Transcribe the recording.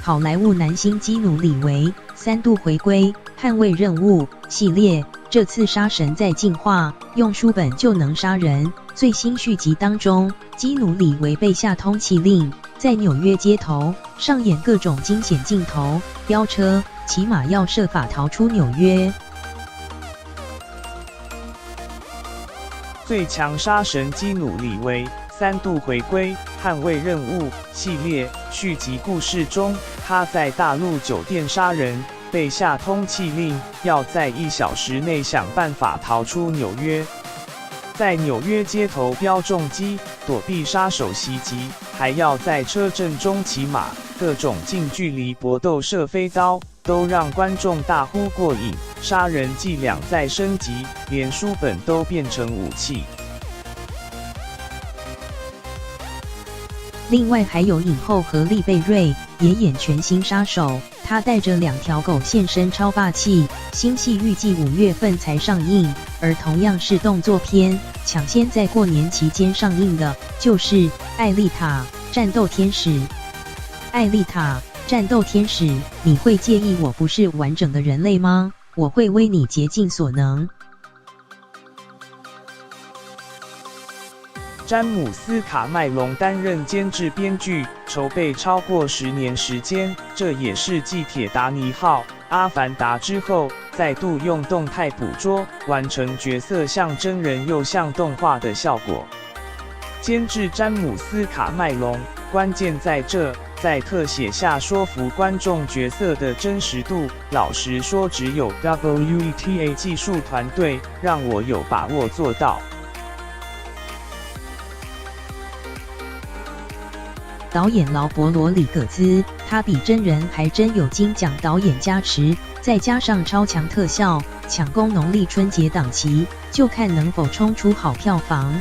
好莱坞男星基努·里维3度回归，捍卫任务系列，这次杀神在进化，用书本就能杀人。最新续集当中，基努·里维被下通缉令，在纽约街头上演各种惊险镜头，飙车、骑马，要设法逃出纽约。最强杀神基努·里维3度回归，捍卫任务系列续集故事中，他在大陆酒店杀人，被下通缉令，要在1小时内想办法逃出纽约。在纽约街头飙重机，躲避杀手袭击，还要在车阵中骑马，各种近距离搏斗、射飞刀，都让观众大呼过瘾。杀人伎俩在升级，连书本都变成武器。另外还有影后荷莉贝瑞也演全新杀手，她带着2条狗现身，超霸气。新戏预计5月份才上映，而同样是动作片，抢先在过年期间上映的就是《艾丽塔：战斗天使》。艾丽塔：战斗天使，你会介意我不是完整的人类吗？我会为你竭尽所能。詹姆斯·卡麦隆担任监制编剧，筹备超过10年时间，这也是继《铁达尼号》《阿凡达》之后，再度用动态捕捉完成角色像真人又像动画的效果。监制詹姆斯·卡麦隆，关键在这，在特写下说服观众角色的真实度。老实说，只有 WETA 技术团队让我有把握做到。导演劳勃·罗里葛兹，他比真人还真有金奖导演加持，再加上超强特效，抢攻农历春节档期，就看能否冲出好票房。